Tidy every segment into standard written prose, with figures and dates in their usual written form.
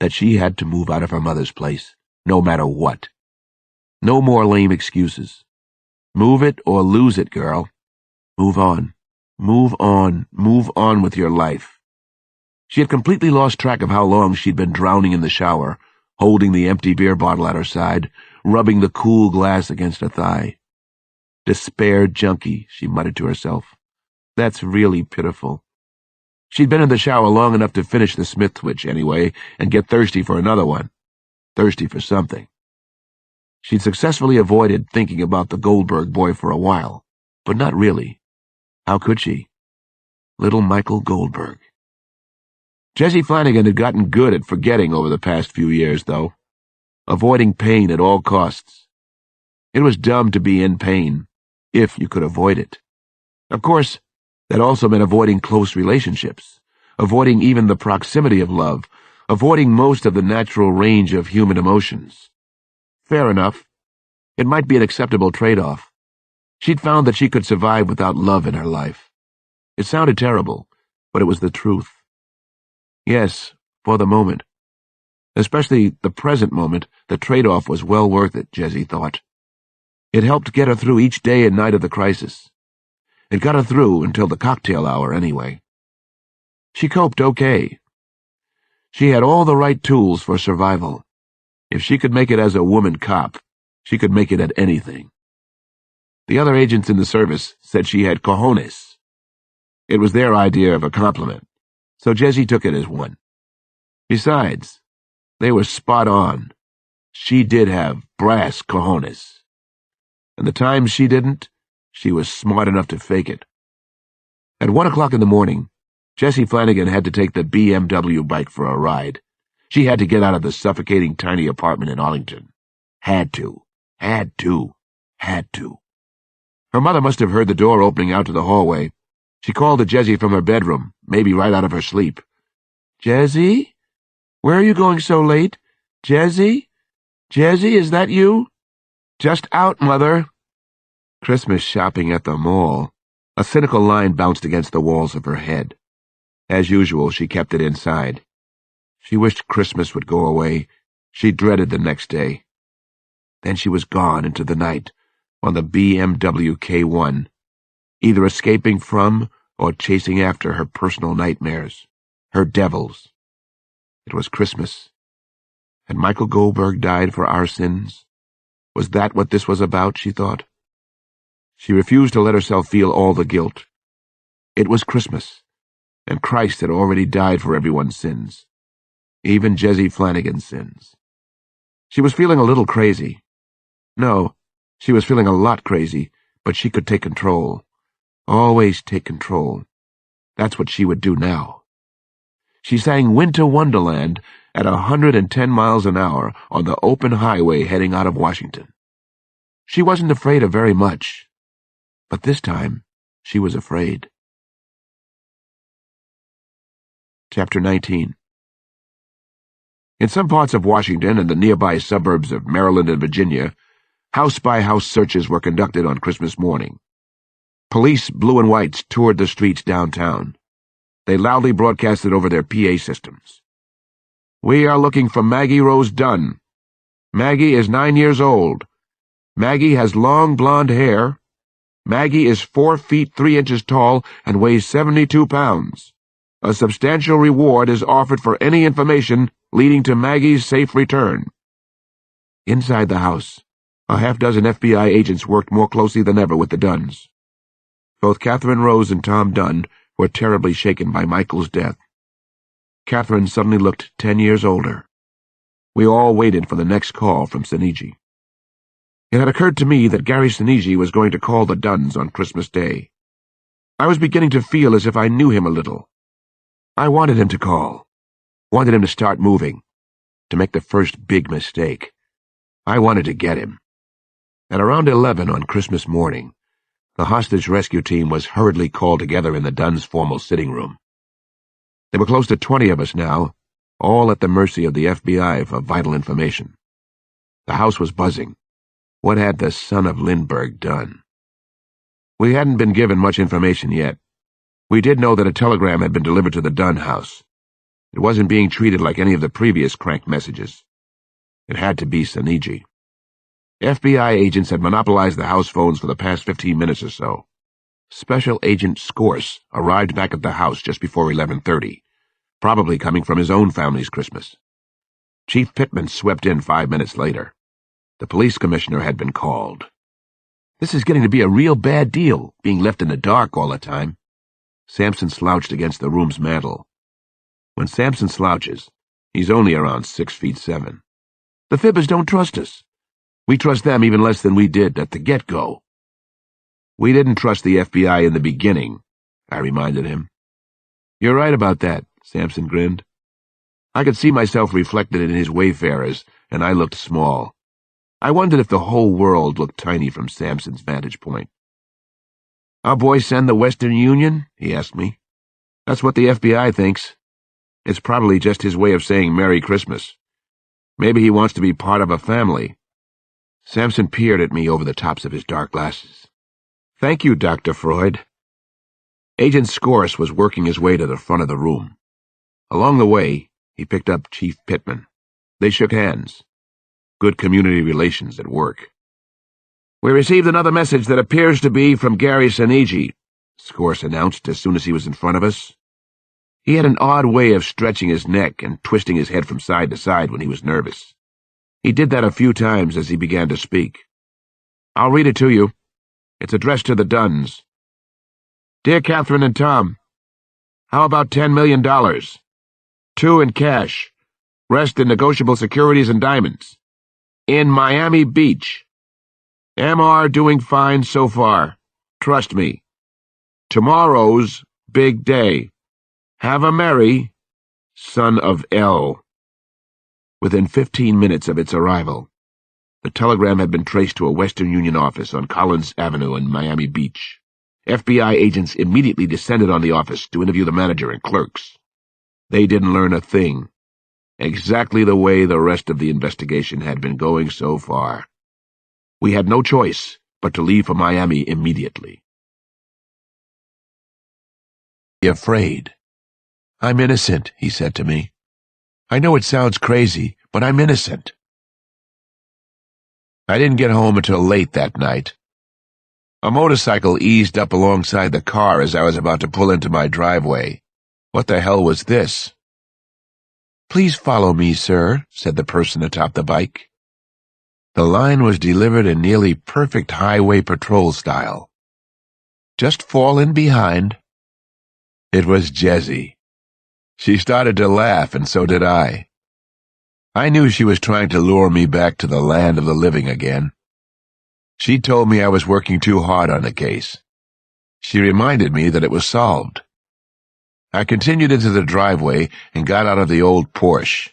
that she had to move out of her mother's place, no matter what. No more lame excuses. Move it or lose it, girl. Move on. Move on. Move on with your life. She had completely lost track of how long she'd been drowning in the shower, holding the empty beer bottle at her side, rubbing the cool glass against her thigh. Despair junkie, she muttered to herself. That's really pitiful. She'd been in the shower long enough to finish the Smith twitch anyway and get thirsty for another one. Thirsty for something. She'd successfully avoided thinking about the Goldberg boy for a while, but not really. How could she? Little Michael Goldberg. Jessie Flanagan had gotten good at forgetting over the past few years, though. Avoiding pain at all costs. It was dumb to be in pain, if you could avoid it. Of course, that also meant avoiding close relationships, avoiding even the proximity of love, avoiding most of the natural range of human emotions. Fair enough. It might be an acceptable trade-off. She'd found that she could survive without love in her life. It sounded terrible, but it was the truth. Yes, for the moment. Especially the present moment, the trade-off was well worth it, Jessie thought. It helped get her through each day and night of the crisis. It got her through until the cocktail hour, anyway. She coped okay. She had all the right tools for survival. If she could make it as a woman cop, she could make it at anything. The other agents in the service said she had cojones. It was their idea of a compliment, so Jessie took it as one. Besides, they were spot on. She did have brass cojones. And the times she didn't, she was smart enough to fake it. At 1 o'clock in the morning, Jessie Flanagan had to take the BMW bike for a ride. She had to get out of the suffocating tiny apartment in Arlington. Had to. Her mother must have heard the door opening out to the hallway. She called to Jessie from her bedroom, maybe right out of her sleep. "Jessie? Where are you going so late? Jessie? Jessie, is that you?" "Just out, Mother." Christmas shopping at the mall. A cynical line bounced against the walls of her head. As usual, she kept it inside. She wished Christmas would go away. She dreaded the next day. Then she was gone into the night, on the BMW K1, either escaping from or chasing after her personal nightmares, her devils. It was Christmas. Had Michael Goldberg died for our sins? Was that what this was about, she thought? She refused to let herself feel all the guilt. It was Christmas, and Christ had already died for everyone's sins, even Jessie Flanagan's sins. She was feeling a little crazy. No, she was feeling a lot crazy, but she could take control. Always take control. That's what she would do now. She sang Winter Wonderland at 110 miles an hour on the open highway heading out of Washington. She wasn't afraid of very much, but this time she was afraid. Chapter 19. In some parts of Washington and the nearby suburbs of Maryland and Virginia, house-by-house searches were conducted on Christmas morning. Police, blue and whites, toured the streets downtown. They loudly broadcasted over their PA systems. "We are looking for Maggie Rose Dunn. Maggie is 9 years old. Maggie has long blonde hair. Maggie is 4 feet 3 inches tall and weighs 72 pounds. A substantial reward is offered for any information leading to Maggie's safe return." Inside the house, a half-dozen FBI agents worked more closely than ever with the Dunns. Both Catherine Rose and Tom Dunn were terribly shaken by Michael's death. Catherine suddenly looked 10 years older. We all waited for the next call from Sinigi. It had occurred to me that Gary Sinigi was going to call the Dunns on Christmas Day. I was beginning to feel as if I knew him a little. I wanted him to call. Wanted him to start moving. To make the first big mistake. I wanted to get him. At around 11 on Christmas morning, the hostage rescue team was hurriedly called together in the Dunns' formal sitting room. There were close to 20 of us now, all at the mercy of the FBI for vital information. The house was buzzing. What had the son of Lindbergh done? We hadn't been given much information yet. We did know that a telegram had been delivered to the Dunn house. It wasn't being treated like any of the previous crank messages. It had to be Saniji. FBI agents had monopolized the house phones for the past 15 minutes or so. Special Agent Scorse arrived back at the house just before 11:30, probably coming from his own family's Christmas. Chief Pittman swept in 5 minutes later. The police commissioner had been called. This is getting to be a real bad deal, being left in the dark all the time. Sampson slouched against the room's mantel. When Sampson slouches, he's only around 6'7". The fibbers don't trust us. We trust them even less than we did at the get-go. We didn't trust the FBI in the beginning, I reminded him. You're right about that, Sampson grinned. I could see myself reflected in his wayfarers, and I looked small. I wondered if the whole world looked tiny from Sampson's vantage point. Our boys send the Western Union? He asked me. That's what the FBI thinks. It's probably just his way of saying Merry Christmas. Maybe he wants to be part of a family. Sampson peered at me over the tops of his dark glasses. Thank you, Dr. Freud. Agent Scorse was working his way to the front of the room. Along the way, he picked up Chief Pittman. They shook hands. Good community relations at work. We received another message that appears to be from Gary Saniji, Scorse announced as soon as he was in front of us. He had an odd way of stretching his neck and twisting his head from side to side when he was nervous. He did that a few times as he began to speak. I'll read it to you. It's addressed to the Dunns. Dear Catherine and Tom, how about $10 million? 2 in cash, rest in negotiable securities and diamonds. In Miami Beach. MR doing fine so far. Trust me. Tomorrow's big day. Have a merry, son of L. Within 15 minutes of its arrival, the telegram had been traced to a Western Union office on Collins Avenue in Miami Beach. FBI agents immediately descended on the office to interview the manager and clerks. They didn't learn a thing. Exactly the way the rest of the investigation had been going so far. We had no choice but to leave for Miami immediately. Be afraid. I'm innocent, he said to me. I know it sounds crazy, but I'm innocent. I didn't get home until late that night. A motorcycle eased up alongside the car as I was about to pull into my driveway. What the hell was this? Please follow me, sir, said the person atop the bike. The line was delivered in nearly perfect highway patrol style. Just fall in behind. It was Jessie. She started to laugh, and so did I. I knew she was trying to lure me back to the land of the living again. She told me I was working too hard on the case. She reminded me that it was solved. I continued into the driveway and got out of the old Porsche.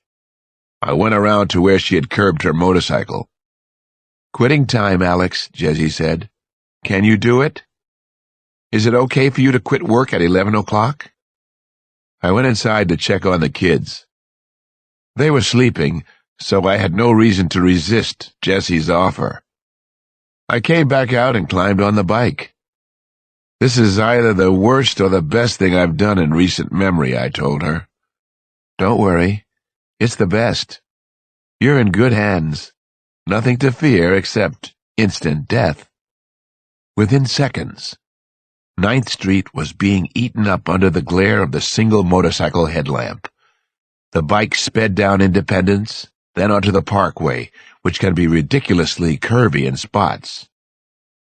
I went around to where she had curbed her motorcycle. Quitting time, Alex, Jessie said. Can you do it? Is it okay for you to quit work at 11 o'clock? I went inside to check on the kids. They were sleeping, so I had no reason to resist Jessie's offer. I came back out and climbed on the bike. This is either the worst or the best thing I've done in recent memory, I told her. Don't worry. It's the best. You're in good hands. Nothing to fear except instant death. Within seconds, 9th Street was being eaten up under the glare of the single motorcycle headlamp. The bike sped down Independence, then onto the Parkway, which can be ridiculously curvy in spots.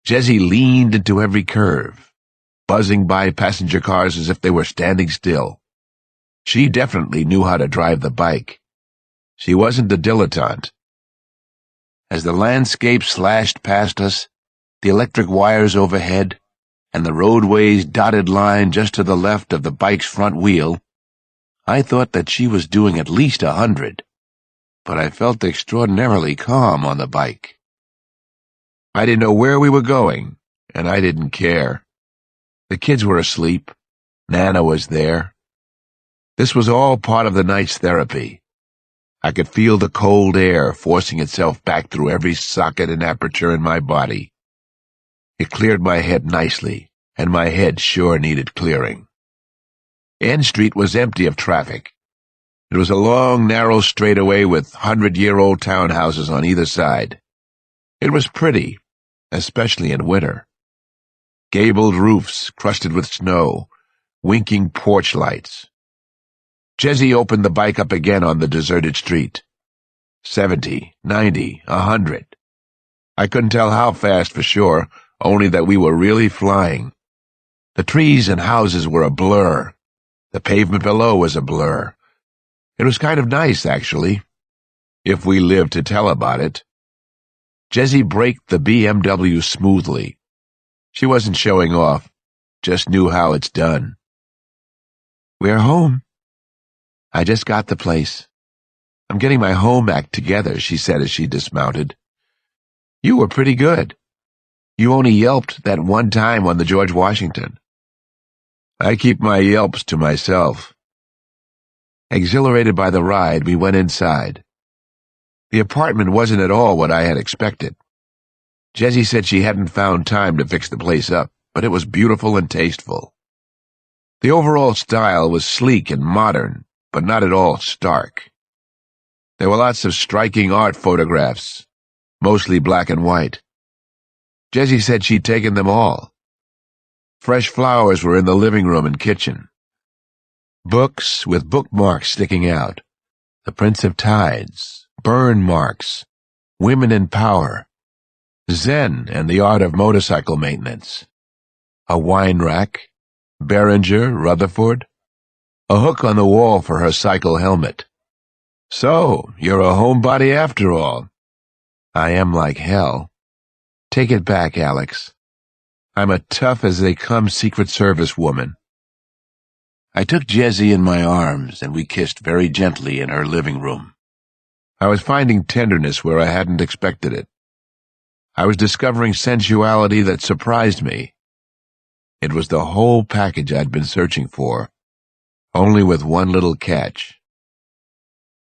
Jessie leaned into every curve, buzzing by passenger cars as if they were standing still. She definitely knew how to drive the bike. She wasn't a dilettante. As the landscape slashed past us, the electric wires overhead, and the roadway's dotted line just to the left of the bike's front wheel, I thought that she was doing at least 100, but I felt extraordinarily calm on the bike. I didn't know where we were going, and I didn't care. The kids were asleep. Nana was there. This was all part of the night's therapy. I could feel the cold air forcing itself back through every socket and aperture in my body. It cleared my head nicely, and my head sure needed clearing. N Street was empty of traffic. It was a long, narrow straightaway with 100-year-old townhouses on either side. It was pretty, especially in winter. Gabled roofs crusted with snow, winking porch lights. Jesse opened the bike up again on the deserted street. 70, 90, 100. I couldn't tell how fast for sure, only that we were really flying. The trees and houses were a blur. The pavement below was a blur. It was kind of nice, actually, if we lived to tell about it. Jesse braked the BMW smoothly. She wasn't showing off, just knew how it's done. "We're home. I just got the place. I'm getting my home act together," she said as she dismounted. "You were pretty good. You only yelped that one time on the George Washington." "I keep my yelps to myself." Exhilarated by the ride, we went inside. The apartment wasn't at all what I had expected. Jessie said she hadn't found time to fix the place up, but it was beautiful and tasteful. The overall style was sleek and modern, but not at all stark. There were lots of striking art photographs, mostly black and white. Jessie said she'd taken them all. Fresh flowers were in the living room and kitchen. Books with bookmarks sticking out. The Prince of Tides, burn marks, Women in Power, Zen and the Art of Motorcycle Maintenance, a wine rack, Behringer, Rutherford, a hook on the wall for her cycle helmet. "So, you're a homebody after all." "I am like hell. Take it back, Alex. I'm a tough-as-they-come Secret Service woman." I took Jessie in my arms, and we kissed very gently in her living room. I was finding tenderness where I hadn't expected it. I was discovering sensuality that surprised me. It was the whole package I'd been searching for, only with one little catch.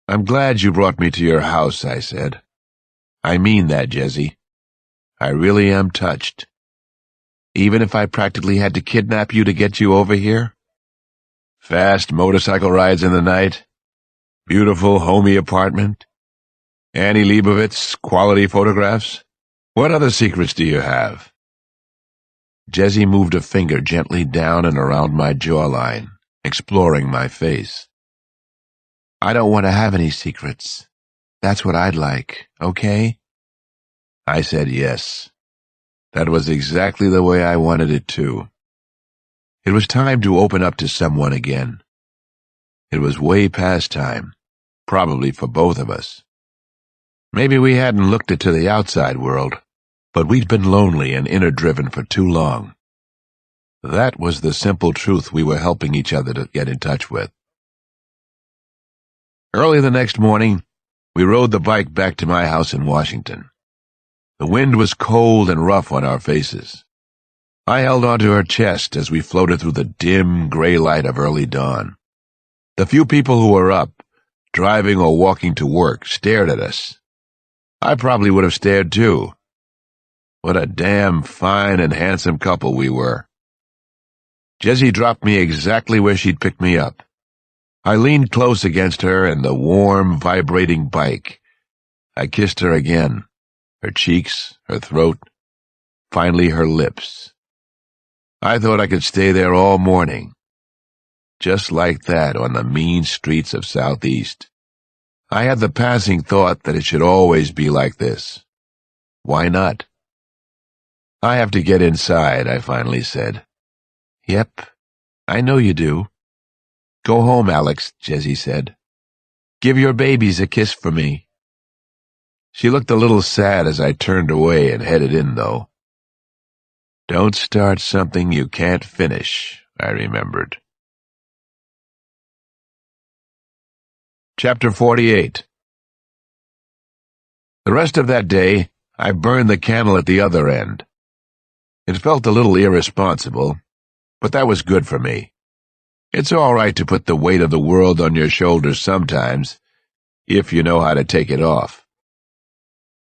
"I'm glad you brought me to your house," I said. "I mean that, Jessie. I really am touched. Even if I practically had to kidnap you to get you over here? Fast motorcycle rides in the night, beautiful homey apartment, Annie Leibovitz quality photographs. What other secrets do you have?" Jessie moved a finger gently down and around my jawline, exploring my face. "I don't want to have any secrets. That's what I'd like, okay?" I said yes. That was exactly the way I wanted it too. It was time to open up to someone again. It was way past time, probably for both of us. Maybe we hadn't looked it to the outside world, but we'd been lonely and inner-driven for too long. That was the simple truth we were helping each other to get in touch with. Early the next morning, we rode the bike back to my house in Washington. The wind was cold and rough on our faces. I held onto her chest as we floated through the dim, gray light of early dawn. The few people who were up, driving or walking to work, stared at us. I probably would have stared too. What a damn fine and handsome couple we were. Jessie dropped me exactly where she'd picked me up. I leaned close against her and the warm, vibrating bike. I kissed her again, her cheeks, her throat, finally her lips. I thought I could stay there all morning. Just like that on the mean streets of Southeast. I had the passing thought that it should always be like this. Why not? "I have to get inside," I finally said. "Yep, I know you do." "Go home, Alex," Jessie said. "Give your babies a kiss for me." She looked a little sad as I turned away and headed in, though. "Don't start something you can't finish," I remembered. Chapter 48. The rest of that day, I burned the candle at the other end. It felt a little irresponsible, but that was good for me. It's all right to put the weight of the world on your shoulders sometimes, if you know how to take it off.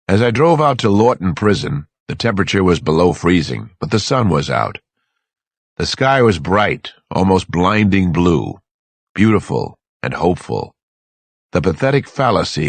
As I drove out to Lawton Prison, the temperature was below freezing, but the sun was out. The sky was bright, almost blinding blue, beautiful and hopeful. The pathetic fallacy